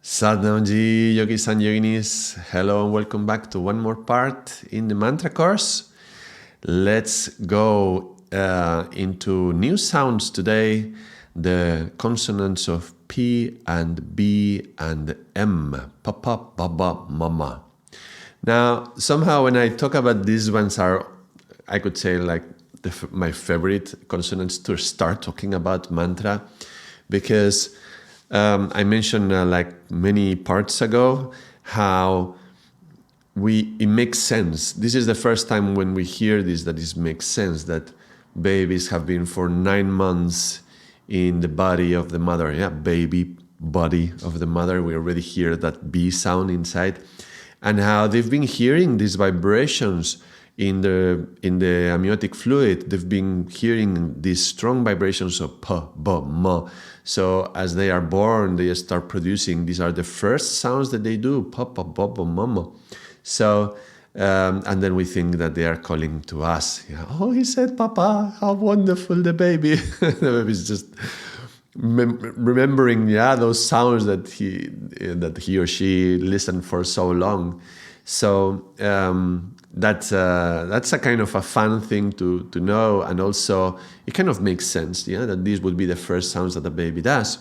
Sadnamji, yogis and yoginis, hello and welcome back to one more part in the mantra course. Let's go into new sounds today, the consonants of P and B and M, papa, baba, mama. Now, somehow when I talk about these ones are, I could say like my favorite consonants to start talking about mantra, because I mentioned like many parts ago how it makes sense. This is the first time when we hear this that it makes sense, that babies have been for 9 months in the body of the mother. Yeah, baby body of the mother. We already hear that B sound inside, and how they've been hearing these vibrations in the amniotic fluid. They've been hearing these strong vibrations of p, b, m. So as they are born, they start producing. These are the first sounds that they do: papa, baba, mama. So and then we think that they are calling to us. Yeah, oh, he said, "Papa, how wonderful the baby!" The baby is just remembering, yeah, those sounds that he or she listened for so long. So that's a kind of a fun thing to know, and also it kind of makes sense, yeah, that these would be the first sounds that a baby does,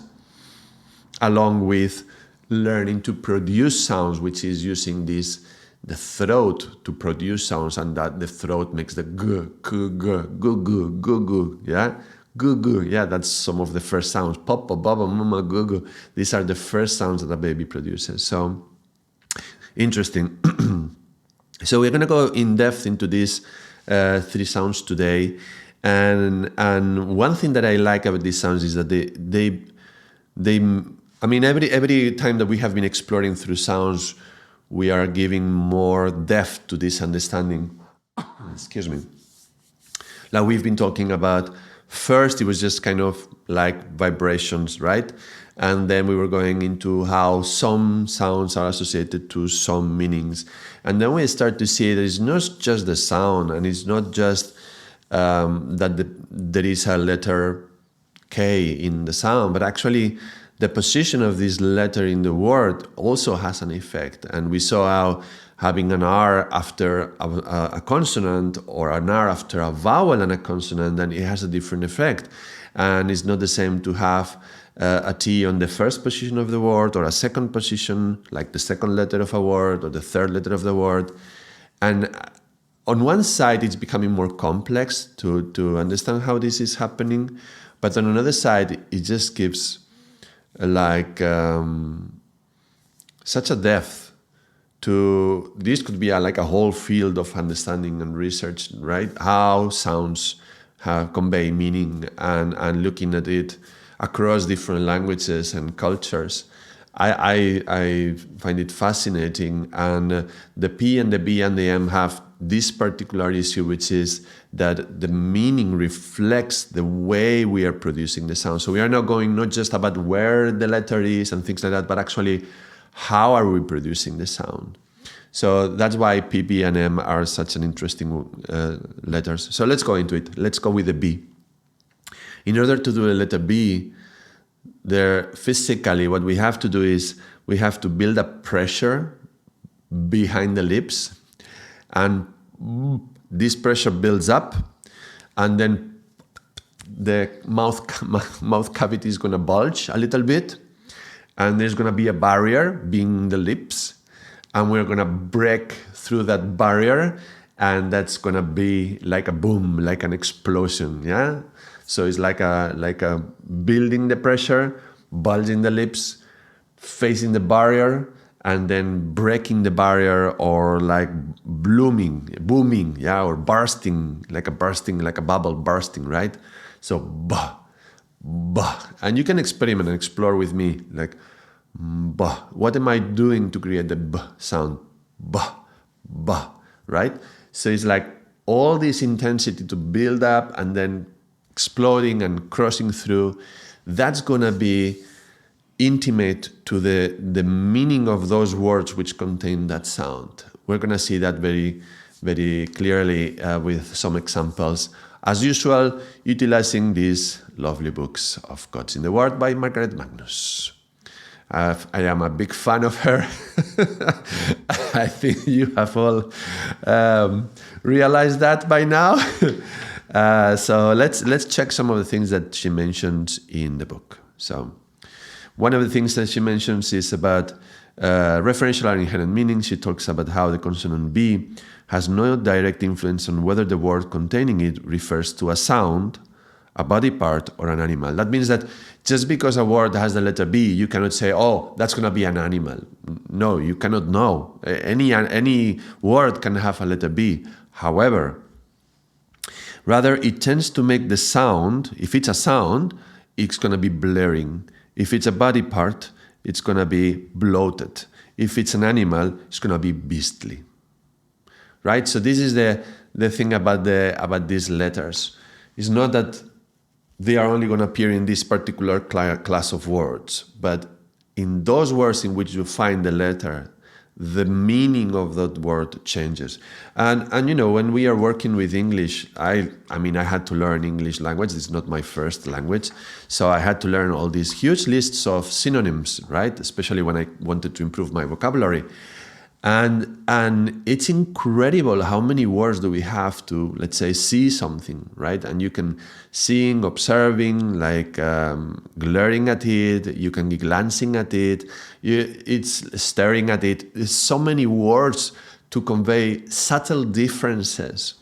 along with learning to produce sounds, which is using the throat to produce sounds, and that the throat makes the g, g, g, gu, gu, gu, gu, yeah. Gu, gu, yeah, that's some of the first sounds. Papa, baba, mama, gu, gu. These are the first sounds that a baby produces. So interesting. So we're going to go in depth into these 3 sounds today. And one thing that I like about these sounds is that they I mean, every time that we have been exploring through sounds, we are giving more depth to this understanding. Excuse me. Like we've been talking about, first it was just kind of like vibrations, right? And then we were going into how some sounds are associated to some meanings. And then we start to see that it's not just the sound, and it's not just that there is a letter K in the sound, but actually the position of this letter in the word also has an effect. And we saw how having an R after a consonant, or an R after a vowel and a consonant, then it has a different effect. And it's not the same to have a T on the first position of the word, or a second position, like the second letter of a word, or the third letter of the word. And on one side, it's becoming more complex to understand how this is happening. But on another side, it just gives like such a depth to this. Could be like a whole field of understanding and research, right? How sounds convey meaning, and looking at it across different languages and cultures. I find it fascinating. And the P and the B and the M have this particular issue, which is that the meaning reflects the way we are producing the sound. So we are not going not just about where the letter is and things like that, but actually how are we producing the sound. So that's why P, B, and M are such an interesting letters. So let's go into it. Let's go with the B. In order to do the letter B, there physically what we have to do is we have to build a pressure behind the lips, and this pressure builds up, and then the mouth cavity is going to bulge a little bit, and there's going to be a barrier being the lips, and we're going to break through that barrier, and that's going to be like a boom, like an explosion, yeah? So it's like a building the pressure, bulging the lips, facing the barrier, and then breaking the barrier, or like booming, yeah, or bursting, like a bubble bursting, right? So bah, bah, and you can experiment and explore with me, like bah. What am I doing to create the b sound? Bah, bah, right? So it's like all this intensity to build up and then exploding and crossing through. That's gonna be intimate to the meaning of those words which contain that sound. We're gonna see that very, very clearly with some examples. As usual, utilizing these lovely books of Gods in the Word by Margaret Magnus. I am a big fan of her. I think you have all realized that by now. So let's check some of the things that she mentions in the book. So one of the things that she mentions is about referential and inherent meaning. She talks about how the consonant B has no direct influence on whether the word containing it refers to a sound, a body part, or an animal. That means that just because a word has the letter B, you cannot say, oh, that's going to be an animal. No, you cannot know. Any word can have a letter B. However, rather, it tends to make the sound, if it's a sound, it's going to be blaring. If it's a body part, it's going to be bloated. If it's an animal, it's going to be beastly. Right? So this is the thing about these letters. It's not that they are only going to appear in this particular class of words, but in those words in which you find the letter, the meaning of that word changes. And you know, when we are working with English, I mean, I had to learn English language. It's not my first language. So I had to learn all these huge lists of synonyms, right? Especially when I wanted to improve my vocabulary. And it's incredible how many words do we have to, let's say, see something, right? And you can seeing, observing, like glaring at it, you can be glancing at it, it's staring at it. There's so many words to convey subtle differences.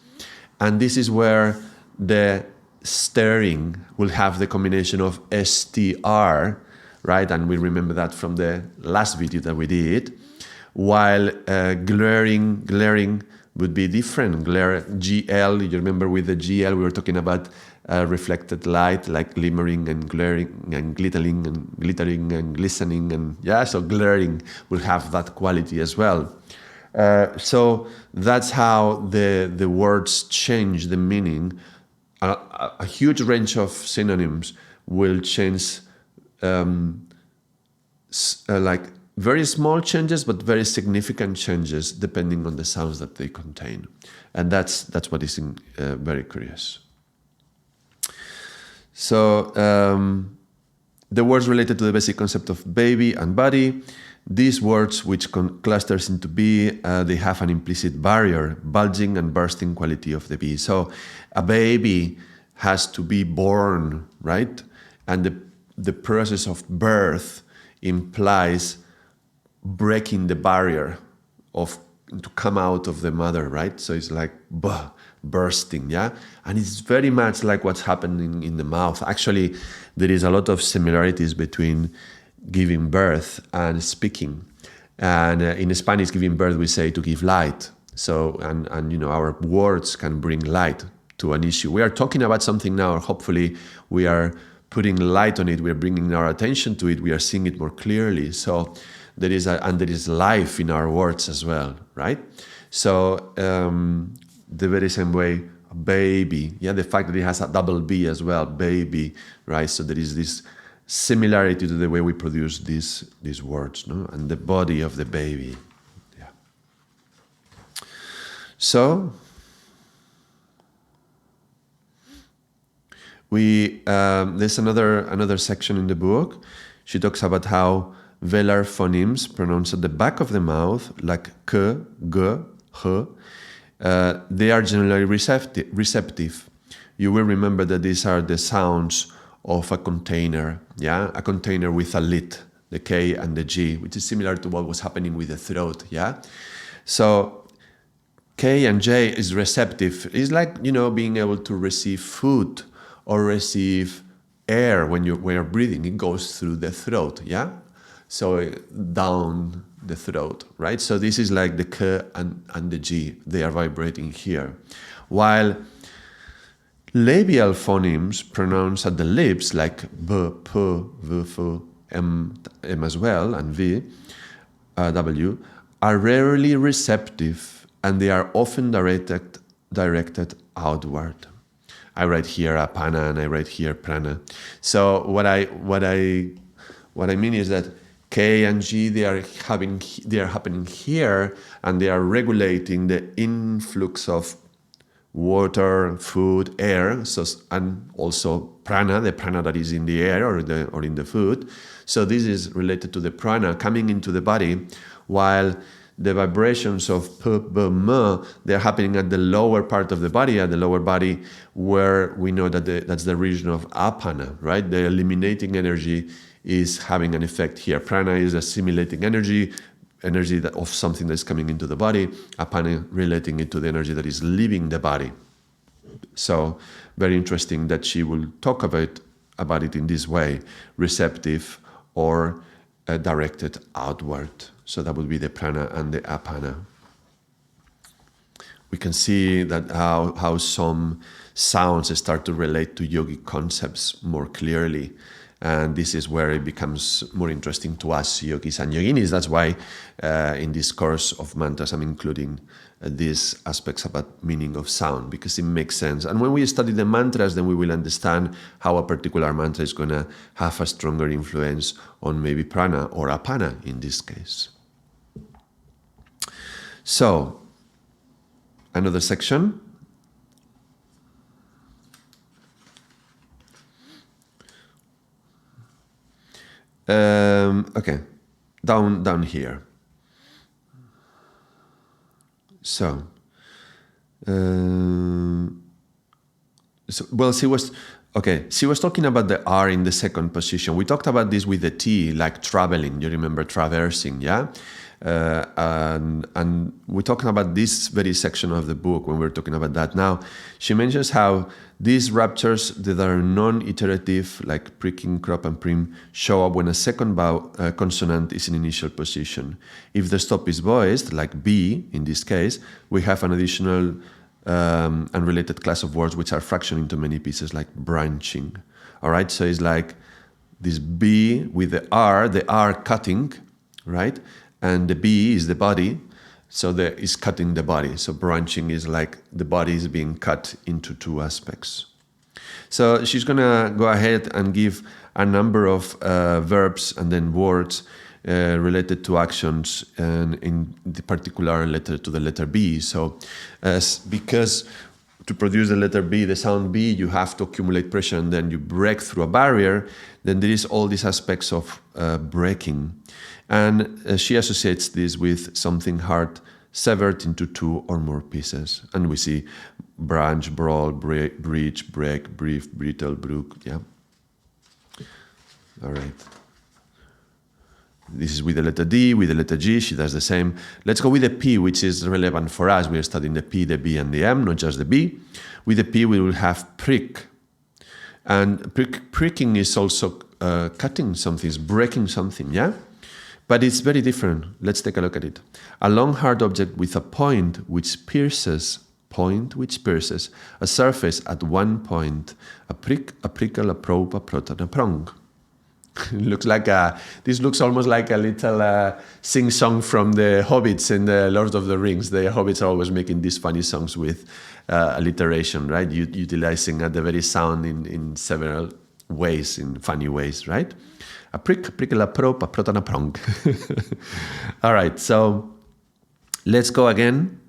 And this is where the staring will have the combination of STR, right? And we remember that from the last video that we did. While glaring would be different. Glare, GL, you remember with the GL, we were talking about reflected light, like glimmering and glaring and glittering and glistening. And yeah, so glaring will have that quality as well. So that's how the words change the meaning. A huge range of synonyms will change like very small changes, but very significant changes depending on the sounds that they contain. And that's what is very curious. So the words related to the basic concept of baby and body, these words which clusters into B, they have an implicit barrier, bulging and bursting quality of the B. So a baby has to be born, right? And the process of birth implies breaking the barrier to come out of the mother, right? So it's like bursting, yeah? And it's very much like what's happening in the mouth. Actually, there is a lot of similarities between giving birth and speaking. And in Spanish, giving birth, we say to give light. So, and you know, our words can bring light to an issue. We are talking about something now, hopefully we are putting light on it, we are bringing our attention to it, we are seeing it more clearly. So there is life in our words as well, right? So the very same way, baby, yeah, the fact that it has a double B as well, baby, right? So there is this similarity to the way we produce these words, no? And the body of the baby, yeah. So there's another section in the book. She talks about how velar phonemes pronounced at the back of the mouth, like k, g, h, they are generally receptive. You will remember that these are the sounds of a container, yeah, a container with a lid, the K and the G, which is similar to what was happening with the throat, yeah. So K and J is receptive. It's like, you know, being able to receive food or receive air when you're breathing. It goes through the throat, yeah? So down the throat, right? So this is like the K and the G. They are vibrating here. While labial phonemes pronounced at the lips, like B, P, V, F, M as well, and V, W, are rarely receptive, and they are often directed outward. I write here apana and I write here prana. So what I mean is that K and G, they are happening here, and they are regulating the influx of water, food, air, and also prana, the prana that is in the air or in the food. So this is related to the prana coming into the body, while the vibrations of p, b, m, they're happening at the lower part of the body, where we know that that's the region of apana, right? The eliminating energy is having an effect here. Prana is assimilating energy of something that's coming into the body. Apana relating it to the energy that is leaving the body. So very interesting that she will talk about it in this way, receptive or directed outward. So that would be the prana and the apana. We can see that how some sounds start to relate to yogic concepts more clearly. And this is where it becomes more interesting to us yogis and yoginis. That's why in this course of mantras I'm including these aspects about meaning of sound, because it makes sense. And when we study the mantras, then we will understand how a particular mantra is going to have a stronger influence on maybe prana or apana in this case. So, another section. Okay, down here. So, she was talking about the R in the second position. We talked about this with the T, like traveling. You remember traversing, yeah? And we're talking about this very section of the book when we're talking about that. Now, she mentions how these raptures that are non-iterative, like pricking, crop, and prim, show up when a second consonant is in initial position. If the stop is voiced, like B in this case, we have an additional unrelated class of words which are fractioned into many pieces, like branching. All right, so it's like this B with the R cutting, right? And the B is the body, so is cutting the body. So branching is like the body is being cut into two aspects. So she's going to go ahead and give a number of verbs and then words related to actions, and in the particular letter to the letter B. So because to produce the letter B, the sound B, you have to accumulate pressure and then you break through a barrier, then there is all these aspects of breaking. And she associates this with something hard, severed into two or more pieces. And we see branch, brawl, breach, break, brief, brittle, brook, yeah? All right. This is with the letter D, with the letter G, she does the same. Let's go with the P, which is relevant for us. We are studying the P, the B, and the M, not just the B. With the P, we will have prick. And pricking is also cutting something, is breaking something, yeah? But it's very different. Let's take a look at it. A long hard object with a point which pierces, a surface at one point, a prick, a prickle, a probe, a prot, and a prong. This looks almost like a little sing-song from the hobbits in the Lord of the Rings. The hobbits are always making these funny songs with alliteration, right? Utilizing the very sound in several ways, in funny ways, right? A prick, a prickle, a probe, a prot, and a prong. All right, so let's go again.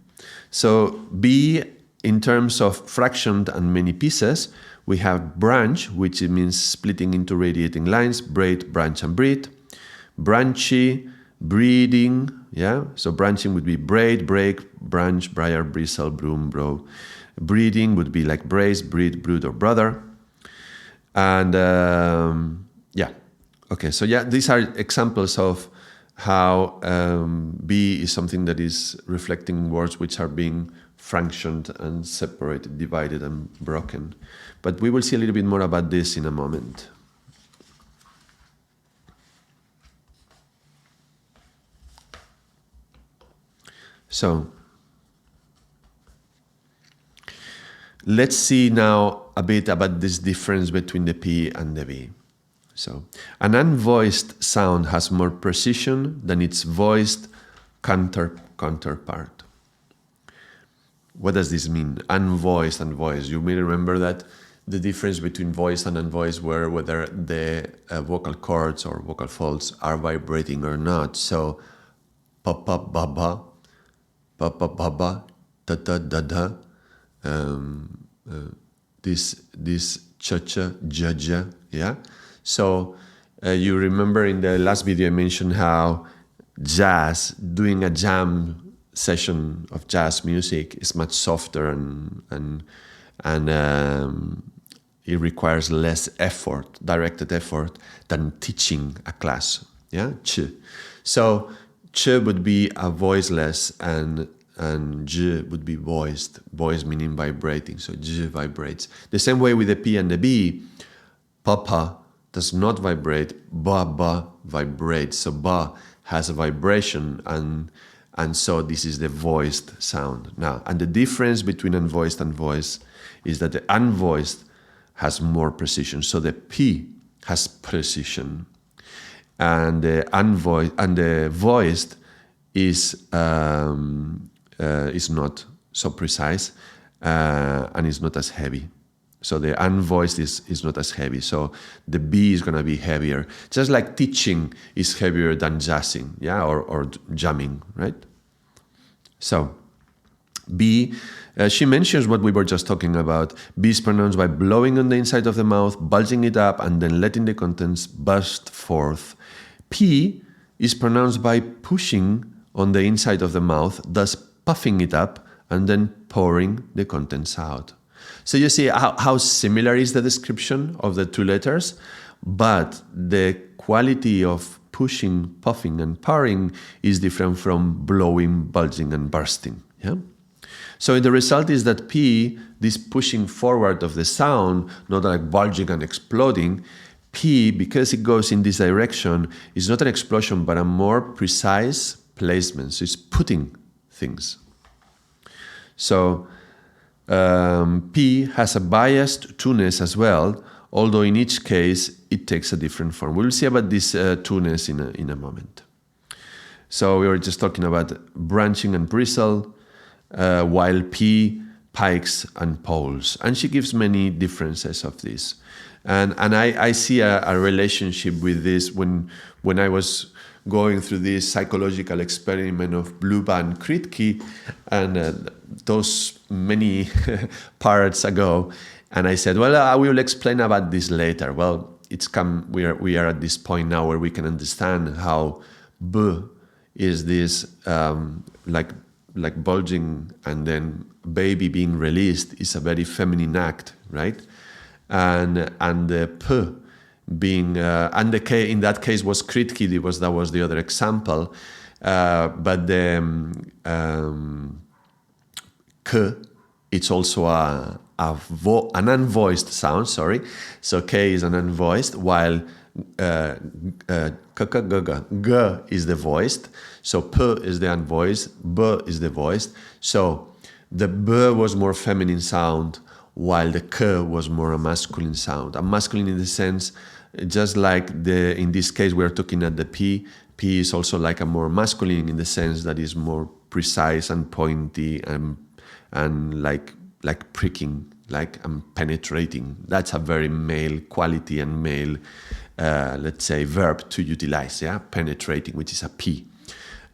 So B, in terms of fractioned and many pieces, we have branch, which means splitting into radiating lines, braid, branch, and breed. Branchy, breeding, yeah? So branching would be braid, break, branch, briar, bristle, broom, brow. Breeding would be like brace, breed, brood, or brother. And yeah. Okay, so yeah, these are examples of how B is something that is reflecting words which are being fractioned and separated, divided and broken. But we will see a little bit more about this in a moment. So, let's see now a bit about this difference between the P and the B. So, an unvoiced sound has more precision than its voiced counterpart. What does this mean? Unvoiced and voiced. You may remember that the difference between voiced and unvoiced were whether the vocal cords or vocal folds are vibrating or not. So, pa pa ba ba, pa pa ba ba, da da da da. This ch, ch, j, j, yeah? So you remember in the last video I mentioned how jazz, doing a jam session of jazz music is much softer and it requires less effort, directed effort, than teaching a class. Yeah, ch. So ch would be a voiceless and j would be voiced. Voice meaning vibrating. So j vibrates. The same way with the p and the b. Papa does not vibrate. Ba ba vibrates. So ba has a vibration and so this is the voiced sound. Now, and the difference between unvoiced and voiced is that the unvoiced has more precision. So the P has precision, and the unvoiced and the voiced is not so precise and is not as heavy. So the unvoiced is not as heavy. So the B is going to be heavier. Just like teaching is heavier than jazzing, yeah, or jamming, right? So B, she mentions what we were just talking about. B is pronounced by blowing on the inside of the mouth, bulging it up, and then letting the contents burst forth. P is pronounced by pushing on the inside of the mouth, thus puffing it up, and then pouring the contents out. So you see how similar is the description of the two letters, but the quality of pushing, puffing, and pouring is different from blowing, bulging, and bursting. Yeah? So the result is that P, this pushing forward of the sound, not like bulging and exploding, P, because it goes in this direction, is not an explosion, but a more precise placement. So it's putting things. So P has a biased two-ness as well, although in each case it takes a different form. We'll see about this two-ness in a moment. So we were just talking about branching and bristle, while P pikes and poles. And she gives many differences of this. And I see a relationship with this when I was going through this psychological experiment of Bluban Kritke and those many parts ago. And I said, well, I will explain about this later. Well, it's come. We are at this point now where we can understand how B is this like bulging and then baby being released is a very feminine act, right? And the P being and the K in that case was Kritke. That was the other example, but the K, it's also an unvoiced sound. Sorry, so K is an unvoiced, while G is the voiced. So P is the unvoiced, B is the voiced. So the B was more feminine sound, while the K was more a masculine sound. A masculine in the sense, just like in this case we're talking at the P. P is also like a more masculine in the sense that is more precise and pointy and like pricking, like penetrating. That's a very male quality and male, let's say, verb to utilize. Yeah, penetrating, which is a P.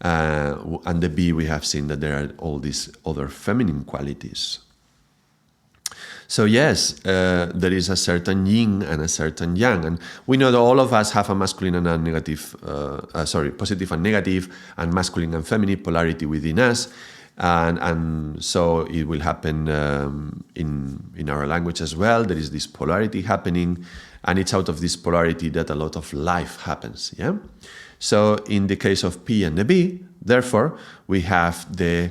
And the B, we have seen that there are all these other feminine qualities. So yes, there is a certain yin and a certain yang, and we know that all of us have a masculine and a negative, positive and negative, and masculine and feminine polarity within us, and so it will happen in our language as well. There is this polarity happening, and it's out of this polarity that a lot of life happens. Yeah. So in the case of P and the B, therefore, we have the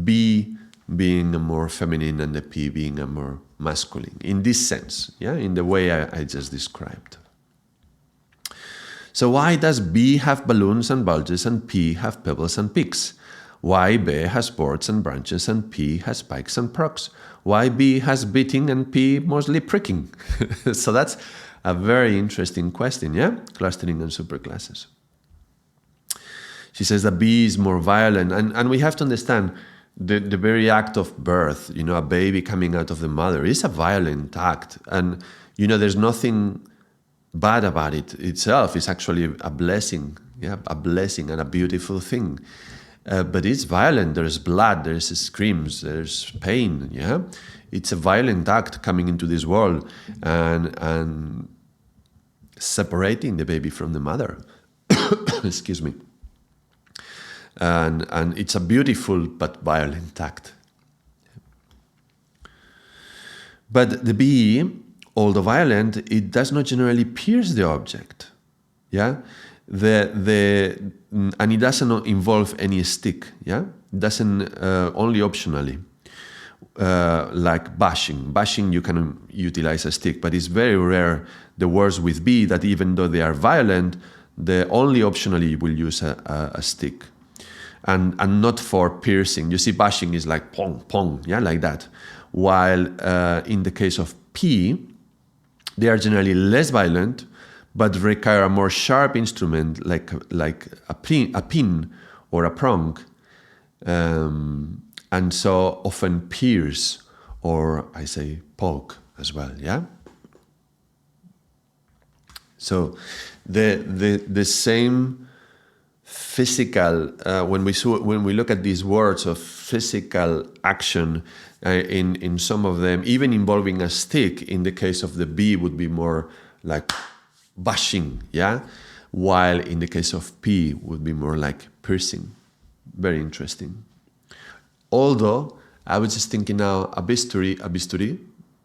B being a more feminine and the P being a more masculine, in this sense, yeah, in the way I just described. So why does B have balloons and bulges and P have pebbles and peaks? Why B has boards and branches and P has spikes and prongs? Why B has beating and P mostly pricking? So that's a very interesting question, yeah? Clustering and superclasses. She says that B is more violent, and we have to understand the very act of birth, a baby coming out of the mother is a violent act, and there's nothing bad about it itself. It's actually a blessing, yeah, a blessing and a beautiful thing. but it's violent. There's blood, there's screams, there's pain. Yeah, it's a violent act coming into this world and separating the baby from the mother. Excuse me. And it's a beautiful but violent act. But the bee, although violent, it does not generally pierce the object. Yeah, and it doesn't involve any stick. Yeah, it doesn't only optionally. Like bashing. Bashing, you can utilize a stick, but it's very rare the words with bee that even though they are violent, they only optionally will use a stick. And not for piercing. You see, bashing is like pong, pong, yeah, like that. While in the case of P, they are generally less violent, but require a more sharp instrument like a pin or a prong, and so often pierce, or I say poke as well. Yeah. So the same physical, when we look at these words of physical action, in some of them, even involving a stick, in the case of the bee would be more like bashing, yeah, while in the case of P would be more like piercing. Very interesting. Although I was just thinking now, a bisturi,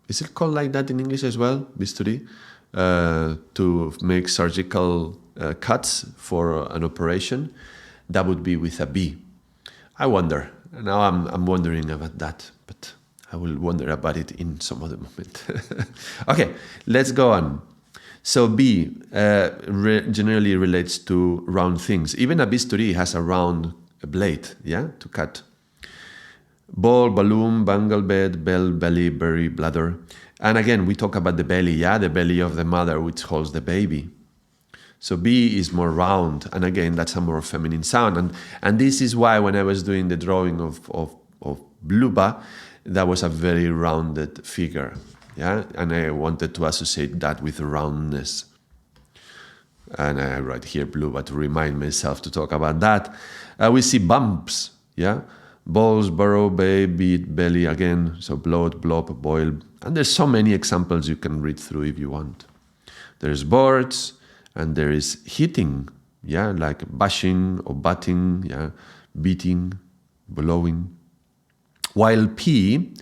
is it called like that in English as well, bisturi, to make surgical cuts for an operation? That would be with a B. I wonder. Now I'm wondering about that, but I will wonder about it in some other moment. Okay, let's go on. So B generally relates to round things. Even a bisturi has a round blade, yeah, to cut. Ball, balloon, bangle, bed, bell, belly, berry, bladder. And again, we talk about the belly, yeah, the belly of the mother which holds the baby. So B is more round, and again, that's a more feminine sound. And this is why when I was doing the drawing of Bluba, that was a very rounded figure, yeah? And I wanted to associate that with roundness. And I write here Bluba to remind myself to talk about that. We see bumps, yeah? Balls, burrow, bay, beat, belly, again, so bloat, blob, boil. And there's so many examples you can read through if you want. There's boards, and there is hitting, yeah, like bashing or butting, yeah, beating, blowing. While P,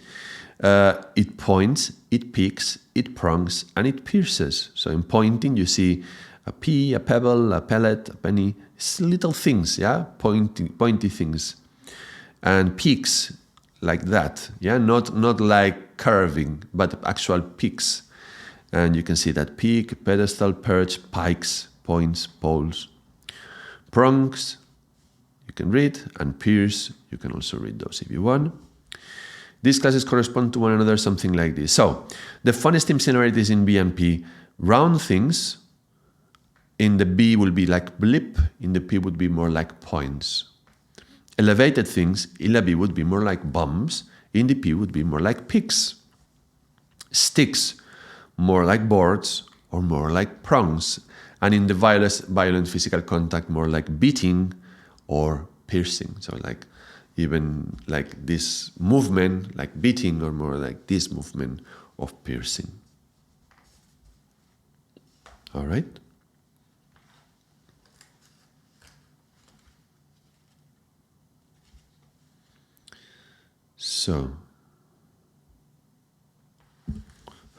it points, it picks, it prongs, and it pierces. So in pointing, you see a pea, a pebble, a pellet, a penny. It's little things, yeah, pointy things. And peaks, like that, yeah, not like curving, but actual peaks. And you can see that peak, pedestal, perch, pikes, points, poles. Prongs, you can read, and pierce, you can also read those if you want. These classes correspond to one another, something like this. So, the phoneme similarities in B and P, round things, in the B will be like blip, in the P would be more like points. Elevated things, in the B would be more like bumps, in the P would be more like picks. Sticks, more like boards or more like prongs, and in the violent physical contact, more like beating or piercing. So like even like this movement, like beating, or more like this movement of piercing. All right? So,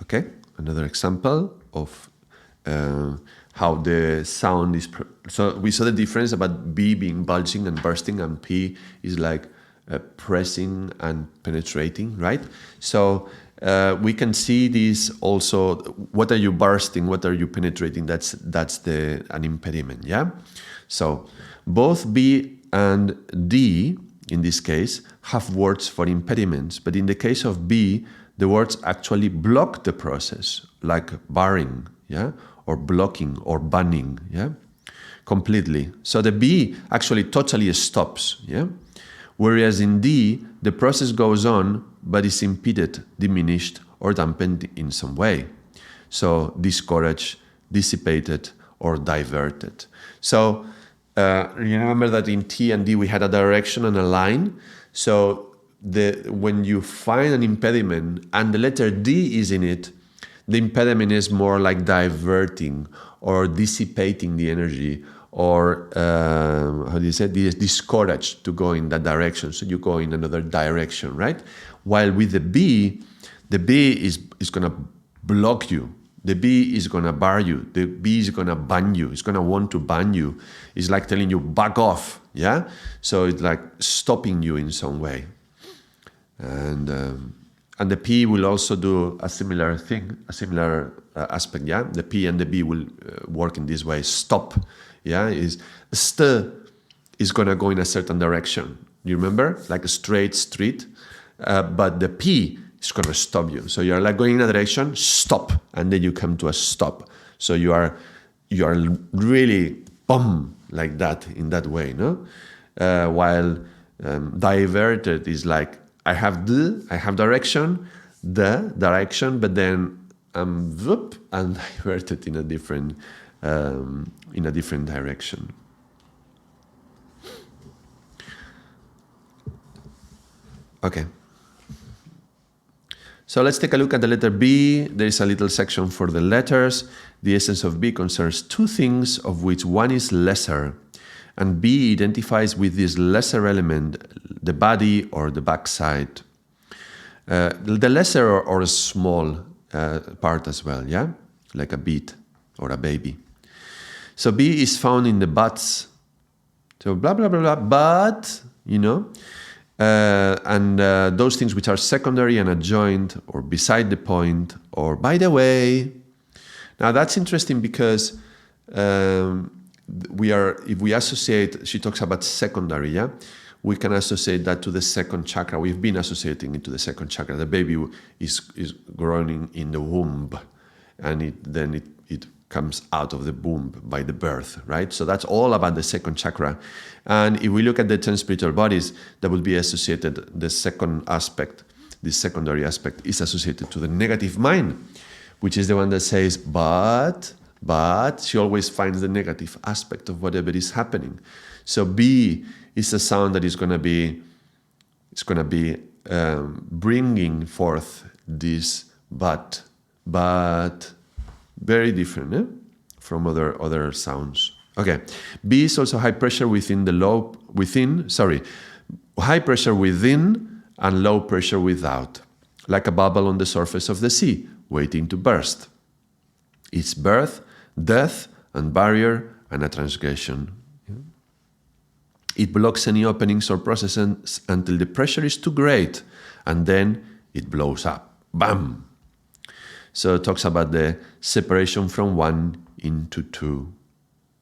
okay. Another example of how the sound is. So we saw the difference about B being bulging and bursting, and P is like pressing and penetrating, right? So we can see this also. What are you bursting? What are you penetrating? That's an impediment, yeah. So both B and D in this case have words for impediments, but in the case of B, the words actually block the process, like barring, yeah, or blocking or banning, yeah, completely. So the B actually totally stops, yeah, whereas in D, the process goes on, but is impeded, diminished, or dampened in some way. So discouraged, dissipated, or diverted. So You remember that in T and D we had a direction and a line. So when you find an impediment and the letter D is in it, the impediment is more like diverting or dissipating the energy, or how do you say, discouraged to go in that direction. So you go in another direction, right? While with the B is going to block you. The B is going to bar you. The B is going to ban you. It's going to want to ban you. It's like telling you, back off, yeah? So it's like stopping you in some way. And the P will also do a similar thing, a similar aspect, yeah? The P and the B will work in this way. Stop, yeah? St is going to go in a certain direction. You remember? Like a straight street. But the P is going to stop you. So you're like going in a direction, stop, and then you come to a stop. So you are really boom, like that, in that way, no? While diverted is like, I have direction, but then I'm whoop and diverted in a different direction. Okay. So let's take a look at the letter B. There is a little section for the letters. The essence of B concerns two things, of which one is lesser, and B identifies with this lesser element the body or the backside. The lesser or a small part as well, yeah? Like a bead or a baby. So B is found in the buts. So blah, blah, blah, blah, but, you know, and those things which are secondary and adjoined or beside the point or by the way. Now that's interesting because if we associate, she talks about secondary, yeah? We can associate that to the second chakra. We've been associating it to the second chakra. The baby is growing in the womb, and it comes out of the womb by the birth, right? So that's all about the second chakra. And if we look at the 10 spiritual bodies, that would be associated, the second aspect, the secondary aspect is associated to the negative mind, which is the one that says, but she always finds the negative aspect of whatever is happening. So B is a sound that is going to be bringing forth this but very different from other sounds. Okay, B is also high pressure high pressure within and low pressure without, like a bubble on the surface of the sea, waiting to burst. It's birth, death, and barrier, and a transgression. It blocks any openings or processes until the pressure is too great, and then it blows up. Bam! So it talks about the separation from one into two.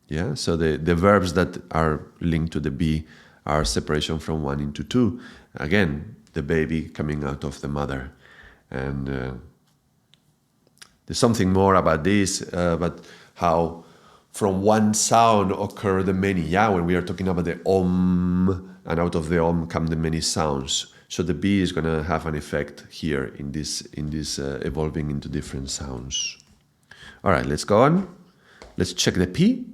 Yeah, so the verbs that are linked to the B are separation from one into two. Again, the baby coming out of the mother. And there's something more about this, but how from one sound occur the many. Yeah, when we are talking about the Om, and out of the Om come the many sounds. So the B is going to have an effect here in this evolving into different sounds. All right, let's go on. Let's check the P.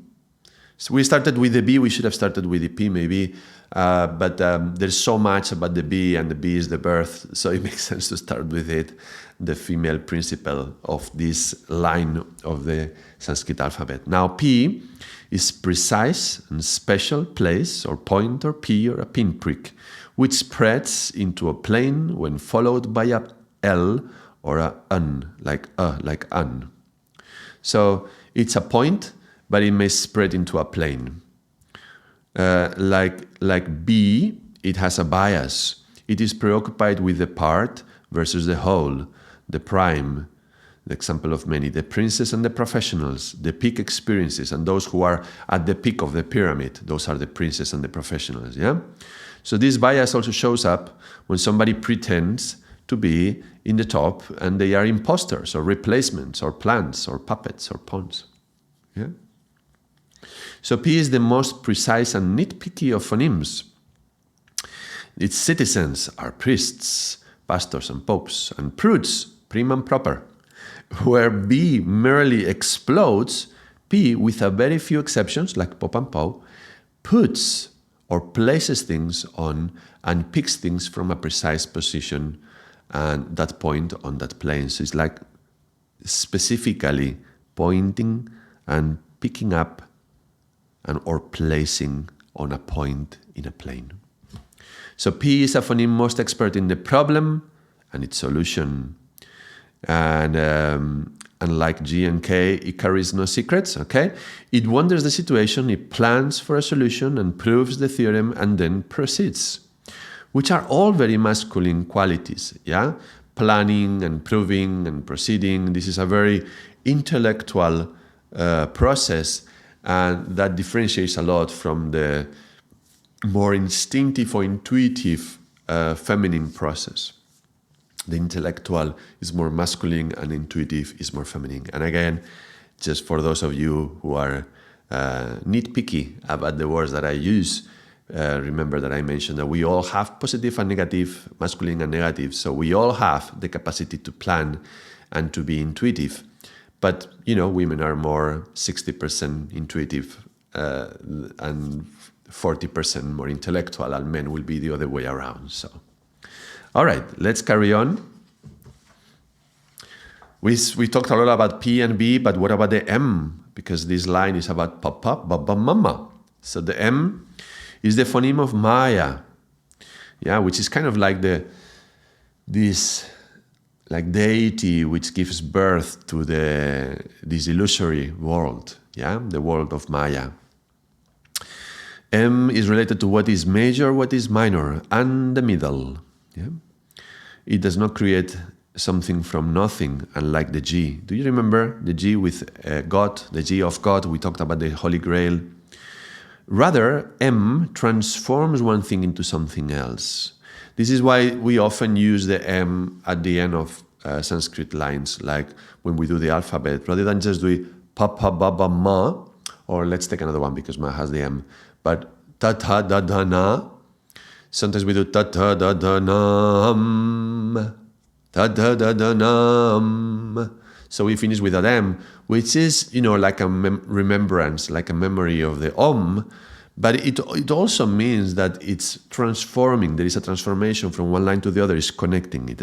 So we started with the B. We should have started with the P maybe, but there's so much about the B, and the B is the birth, so it makes sense to start with it, the female principle of this line of the Sanskrit alphabet. Now P is precise and special place or point or P or a pinprick, which spreads into a plane when followed by a L or a un, like un. So it's a point, but it may spread into a plane. Like B, it has a bias. It is preoccupied with the part versus the whole, the prime, the example of many, the princes and the professionals, the peak experiences, and those who are at the peak of the pyramid. Those are the princes and the professionals, yeah? So this bias also shows up when somebody pretends to be in the top and they are imposters or replacements or plants or puppets or pawns. Yeah? So P is the most precise and nitpicky of phonemes. Its citizens are priests, pastors and popes, and prudes, prim and proper. Where B merely explodes, P, with a very few exceptions, like pop and pow, puts or places things on and picks things from a precise position and that point on that plane. So it's like specifically pointing and picking up and or placing on a point in a plane. So P is a phoneme most expert in the problem and its solution. And unlike G and K, it carries no secrets, okay? It wonders the situation, it plans for a solution and proves the theorem and then proceeds, which are all very masculine qualities, yeah? Planning and proving and proceeding. This is a very intellectual process, and that differentiates a lot from the more instinctive or intuitive feminine process. The intellectual is more masculine and intuitive is more feminine. And again, just for those of you who are nitpicky about the words that I use, remember that I mentioned that we all have positive and negative, masculine and negative. So we all have the capacity to plan and to be intuitive. But, you know, women are more 60% intuitive and 40% more intellectual, and men will be the other way around. So, all right, let's carry on. We talked a lot about P and B, but what about the M? Because this line is about papa, baba, mama. So the M is the phoneme of Maya, yeah, which is kind of like this deity which gives birth to this illusory world, yeah, the world of Maya. M is related to what is major, what is minor, and the middle. Yeah? It does not create something from nothing, unlike the G. Do you remember the G with God, the G of God? We talked about the Holy Grail. Rather, M transforms one thing into something else. This is why we often use the M at the end of Sanskrit lines, like when we do the alphabet, rather than just do it papa, baba, ma, or let's take another one because ma has the M, but ta ta da da na. Sometimes we do ta ta da da nam, ta da da da nam. So we finish with that M, which is, you know, like a remembrance, like a memory of the Om, but it also means that it's transforming. There is a transformation from one line to the other, it's connecting it.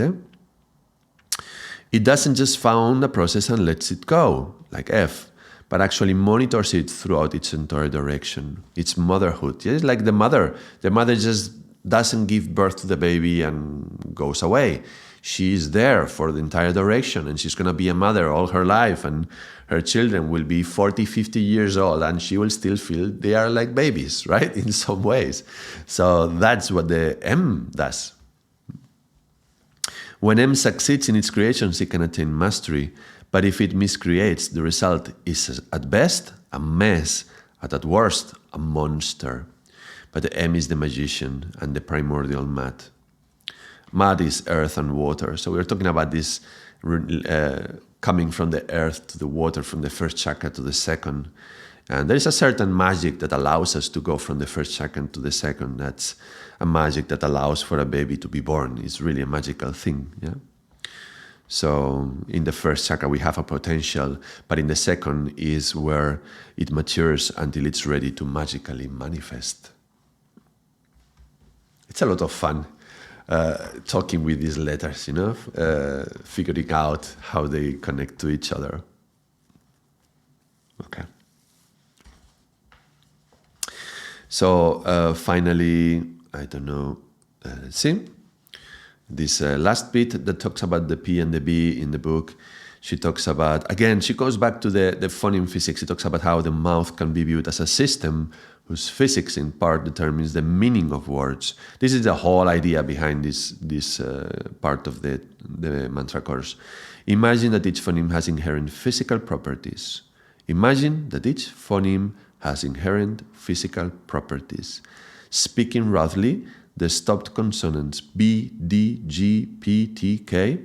It doesn't just found a process and lets it go, like F, but actually monitors it throughout its entire direction. It's motherhood. It's like the mother. The mother just doesn't give birth to the baby and goes away. She is there for the entire direction, and she's going to be a mother all her life, and her children will be 40, 50 years old, and she will still feel they are like babies, right? In some ways. So that's what the M does. When M succeeds in its creations, it can attain mastery. But if it miscreates, the result is at best a mess, at worst a monster. But the M is the magician and the primordial mud. Mud is earth and water. So we're talking about this coming from the earth to the water, from the first chakra to the second. And there is a certain magic that allows us to go from the first chakra to the second. That's a magic that allows for a baby to be born. It's really a magical thing, yeah? So in the first chakra we have a potential, but in the second is where it matures until it's ready to magically manifest. It's a lot of fun talking with these letters, you know, figuring out how they connect to each other. Okay. So finally, I don't know, let's see. This last bit that talks about the P and the B in the book, she talks about, again, she goes back to the phoneme physics. She talks about how the mouth can be viewed as a system whose physics in part determines the meaning of words. This is the whole idea behind this part of the mantra course. Imagine that each phoneme has inherent physical properties. Imagine that each phoneme has inherent physical properties. Speaking roughly, the stopped consonants B, D, G, P, T, K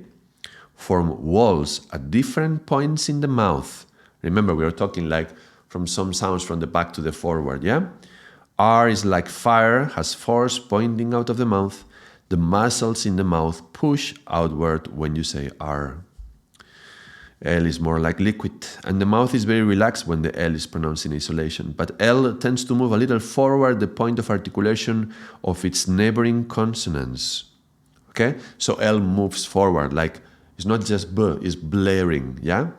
form walls at different points in the mouth. Remember, we are talking like from some sounds from the back to the forward, yeah? R is like fire, has force pointing out of the mouth. The muscles in the mouth push outward when you say R. L is more like liquid. And the mouth is very relaxed when the L is pronounced in isolation. But L tends to move a little forward the point of articulation of its neighboring consonants. Okay? So L moves forward, like it's not just B, it's blaring, yeah?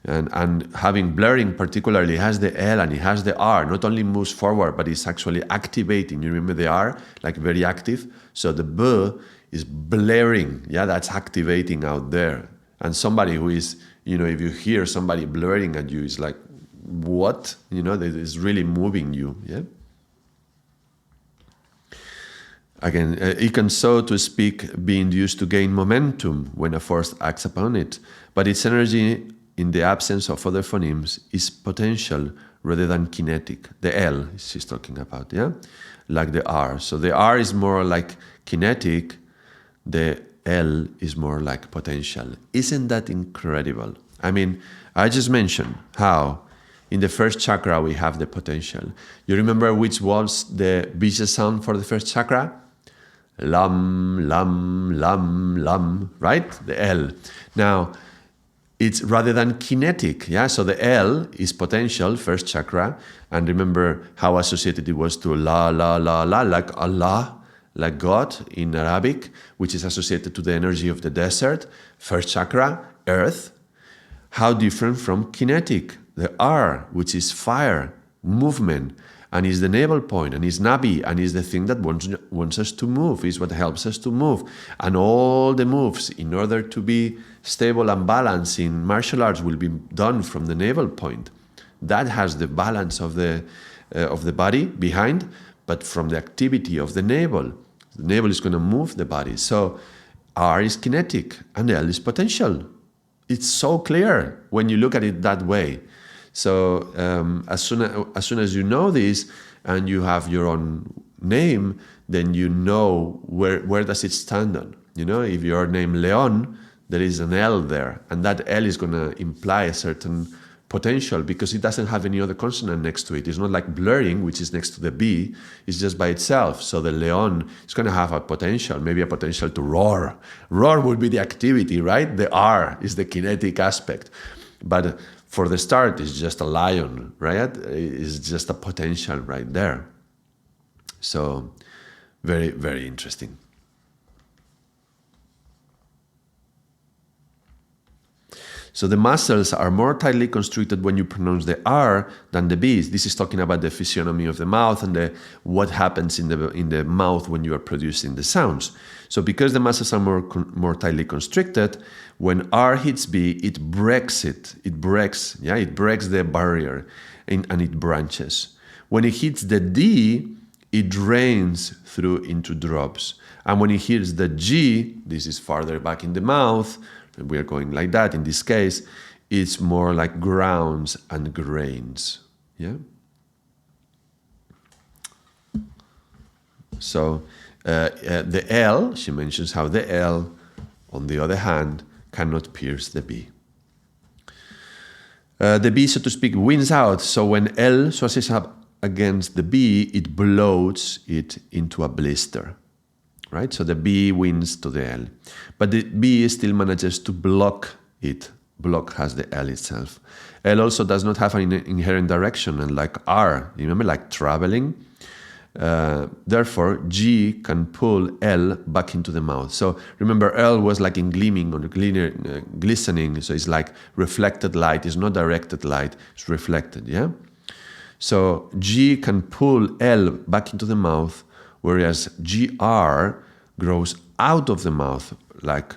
And having blaring particularly has the L and it has the R, not only moves forward, but it's actually activating. You remember the R, like very active? So the B is blaring, yeah, that's activating out there. And somebody who is, if you hear somebody blaring at you, it's like, what? That is really moving you, yeah? Again, it can, so to speak, be induced to gain momentum when a force acts upon it, but its energy in the absence of other phonemes is potential rather than kinetic. The L she's talking about, yeah? Like the R. So the R is more like kinetic, the L is more like potential. Isn't that incredible? I mean, I just mentioned how in the first chakra we have the potential. You remember which was the Bija sound for the first chakra? Lam, lam, lam, lam, right? The L. Now, it's rather than kinetic, yeah? So the L is potential, first chakra, and remember how associated it was to la, la, la, la, like Allah, like God in Arabic, which is associated to the energy of the desert, first chakra, earth. How different from kinetic, the R, which is fire, movement, and is the navel point, and is Nabi, and is the thing that wants us to move, is what helps us to move. And all the moves, in order to be stable and balanced in martial arts, will be done from the navel point. That has the balance of the body behind, but from the activity of the navel. The navel is going to move the body. So R is kinetic, and L is potential. It's so clear when you look at it that way. So as soon as you know this and you have your own name, then you know where does it stand on. If you're named Leon, there is an L there, and that L is going to imply a certain potential because it doesn't have any other consonant next to it. It's not like blurring, which is next to the B. It's just by itself. So the Leon is going to have a potential, maybe a potential to roar. Roar would be the activity, right? The R is the kinetic aspect. But for the start, it's just a lion, right? It's just a potential right there. So very, very interesting. So the muscles are more tightly constricted when you pronounce the R than the B. This is talking about the physiognomy of the mouth and what happens in the mouth when you are producing the sounds. So because the muscles are more tightly constricted, when R hits B, it breaks it. It breaks the barrier and it branches. When it hits the D, it drains through into drops. And when it hits the G, this is farther back in the mouth, we are going like that. In this case, it's more like grounds and grains. Yeah. So the L, she mentions how the L, on the other hand, cannot pierce the B. The B, so to speak, wins out. So when L swashes up against the B, it bloats it into a blister. Right? So the B wins to the L. But the B still manages to block it. Block has the L itself. L also does not have an inherent direction, and like R, remember, like traveling? Therefore, G can pull L back into the mouth. So remember, L was like in gleaming or glistening, so it's like reflected light. It's not directed light, it's reflected, yeah? So G can pull L back into the mouth, whereas GR grows out of the mouth, like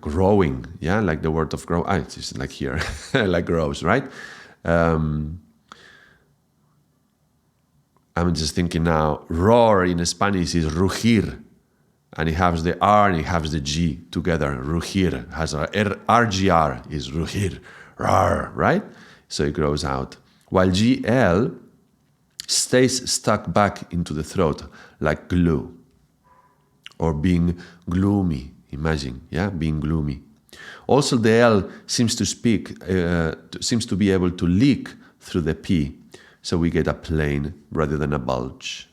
growing, yeah, like the word of grow. It's like here, like grows, right? I'm just thinking now, roar in Spanish is rugir, and it has the R and it has the G together. Rugir has a RGR is rugir, rar, right? So it grows out. While GL stays stuck back into the throat like glue, or being gloomy. Imagine, yeah, being gloomy. Also, the L seems to be able to leak through the P, so we get a plane rather than a bulge.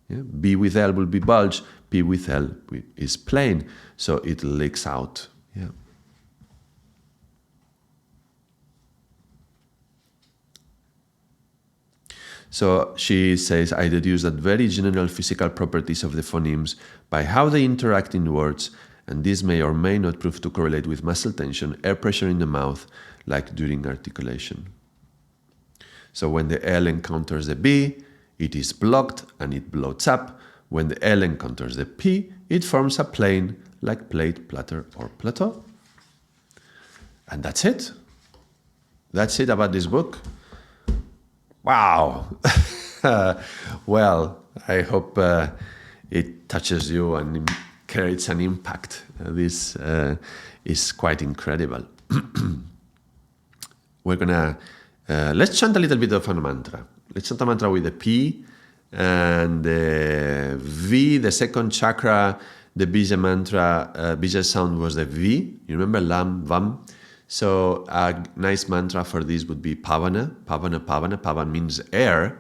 Yeah? B with L will be bulge. P with L is plane, so it leaks out. Yeah. So she says, I deduce that very general physical properties of the phonemes by how they interact in words, and this may or may not prove to correlate with muscle tension, air pressure in the mouth, like during articulation. So when the L encounters the B, it is blocked and it bloats up. When the L encounters the P, it forms a plane like plate, platter, or plateau. And that's it. That's it about this book. Wow. Well, I hope it touches you and creates an impact. This is quite incredible. We're gonna let's chant a little bit of a mantra. Let's chant a mantra with the P and the V, the second chakra. The Bija mantra, Bija sound was the V. You remember Lam, Vam? So a nice mantra for this would be Pavana, Pavana, Pavana. Pavana means air.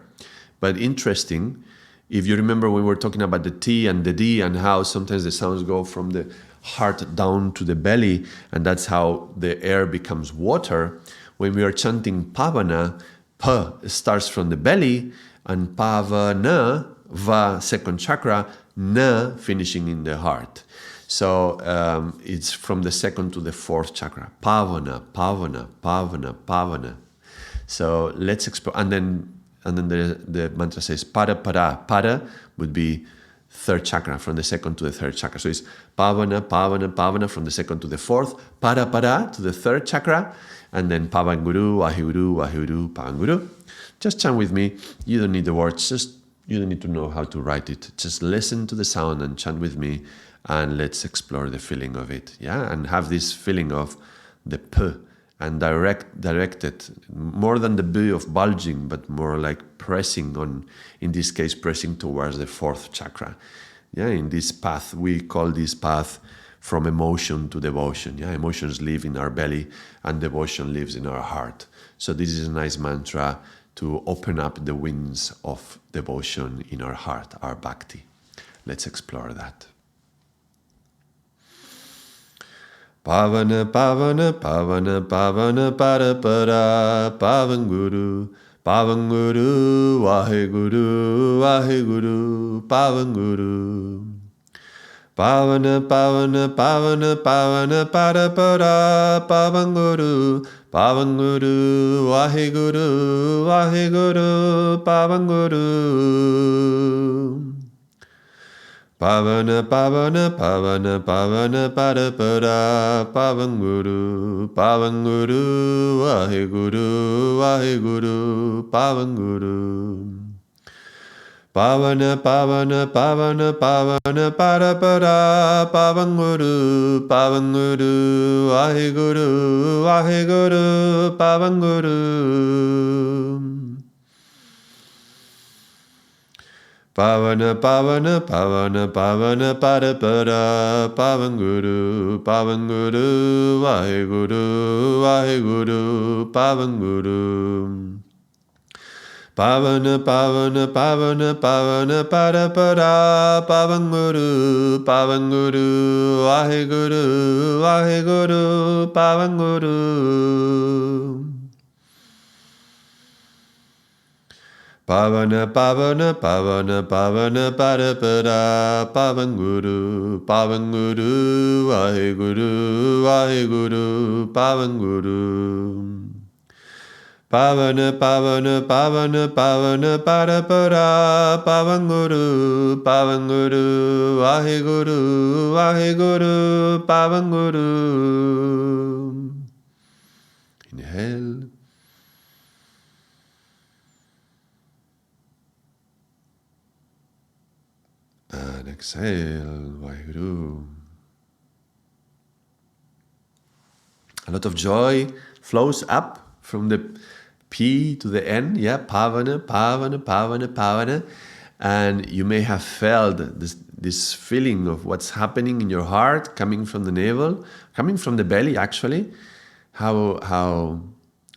But interesting, if you remember when we were talking about the T and the D and how sometimes the sounds go from the heart down to the belly, and that's how the air becomes water. When we are chanting Pavana, P starts from the belly, and Pavana, Va, second chakra, Na, finishing in the heart. So it's from the second to the fourth chakra. Pavana, Pavana, Pavana, Pavana. So let's explore. And then the mantra says Para, Para. Para would be third chakra, from the second to the third chakra. So it's Pavana, Pavana, Pavana from the second to the fourth. Para, Para to the third chakra. And then Pavanguru, Wahiguru, Wahiguru, Pavanguru. Just chant with me. You don't need the words. You don't need to know how to write it. Just listen to the sound and chant with me, and let's explore the feeling of it. Yeah, and have this feeling of the P and direct it more than the B of bulging, but more like pressing on. In this case, pressing towards the fourth chakra. Yeah, in this path, we call this path from emotion to devotion. Yeah, emotions live in our belly, and devotion lives in our heart. So this is a nice mantra to open up the winds of devotion in our heart, our bhakti. Let's explore that. Pavana, Pavana, Pavana, Pavana, Para, Para, Pavanguru, Pavanguru, Waheguru, Waheguru, Pavanguru. Pavana, Pavana, Pavana, Pavana, Para, Para, Pavanguru, Pavanguru, Waheguru, Waheguru, Pavanguru. Pavana, Pavana, Pavana, Pavana, Para, Para, Pavanguru, Pavanguru, Waheguru, Waheguru, Pavanguru. Pavana, Pavana, Pavana, Pavana, Para, Para, Pavanguru, Pavanguru, Waheguru, Waheguru, Pavanguru. Pavana, Pavana, Pavana, Pavana, Para, Para, Pavanguru, Pavanguru, Waheguru, Waheguru, Pavanguru. Pavana, Pavana, Pavana, Pavana, Para, Para, Pavanguru, Pavanguru, Waheguru, Waheguru, Pavanguru. Pavana, Pavana, Pavana, Pavana, Para, Para, Pavanguru, Pavanguru, Waheguru, Waheguru, Pavanguru. Pavana, Pavana, Pavana, Pavana, Para, Para, Pavanguru, Pavanguru, Waheguru, Waheguru, Pavanguru. Inhale. And exhale, Waheguru. A lot of joy flows up from the P to the N, yeah, Pavana, Pavana, Pavana, Pavana. And you may have felt this feeling of what's happening in your heart, coming from the navel, coming from the belly actually. How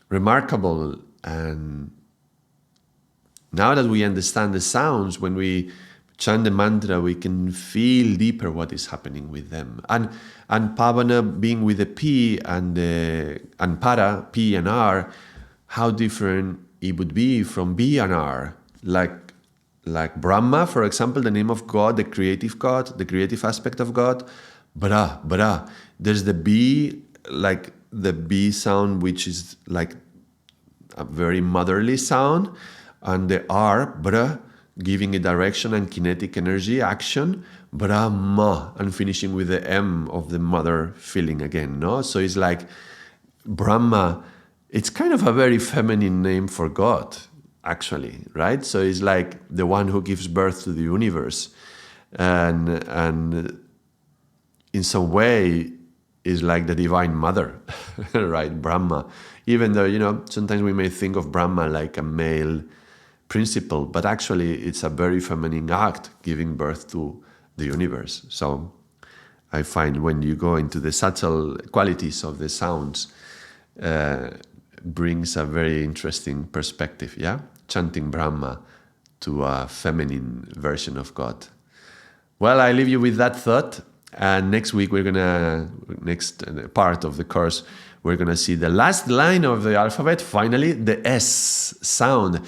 remarkable. And now that we understand the sounds, when we chant the mantra, we can feel deeper what is happening with them. And Pavana being with the P and Para, P and R, how different it would be from B and R. like Brahma, for example, the name of God, the creative aspect of God. Bra. There's the B, like the B sound, which is like a very motherly sound, and the R, bra, giving a direction and kinetic energy, action, Brahma, and finishing with the M of the mother feeling again, no? So it's like Brahma, it's kind of a very feminine name for God, actually, right? So it's like the one who gives birth to the universe. And in some way is like the divine mother, right? Brahma. Even though, sometimes we may think of Brahma like a male principle, but actually it's a very feminine act giving birth to the universe. So I find when you go into the subtle qualities of the sounds, brings a very interesting perspective, yeah? Chanting Brahma to a feminine version of God. Well, I leave you with that thought. And next week, next part of the course, we're gonna see the last line of the alphabet, finally, the S sound.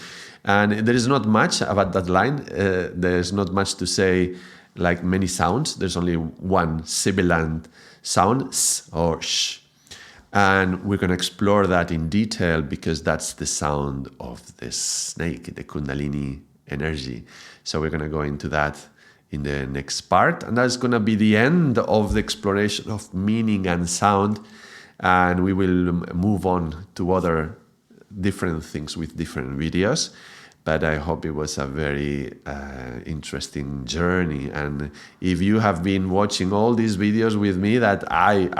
And there is not much about that line. There's not much to say, like many sounds. There's only one sibilant sound, S or sh. And we're gonna explore that in detail because that's the sound of the snake, the Kundalini energy. So we're gonna go into that in the next part, and that's going to be the end of the exploration of meaning and sound, and we will move on to other different things with different videos. But I hope it was a very interesting journey, and if you have been watching all these videos with me, that I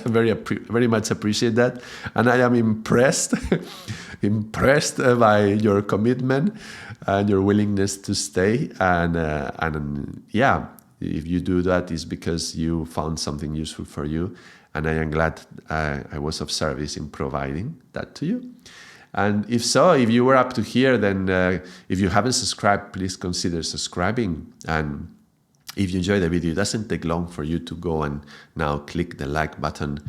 very much appreciate that, and I am impressed impressed by your commitment and your willingness to stay. And yeah, if you do that, it's because you found something useful for you. And I am glad I was of service in providing that to you. And if so, if you were up to here, then if you haven't subscribed, please consider subscribing. And if you enjoy the video, it doesn't take long for you to go and now click the like button.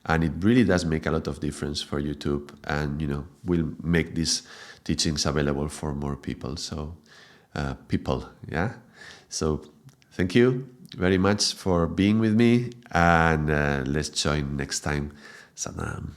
And it really does make a lot of difference for YouTube. And, we'll make these teachings available for more people. So, yeah. So, thank you very much for being with me. And let's join next time. Naam.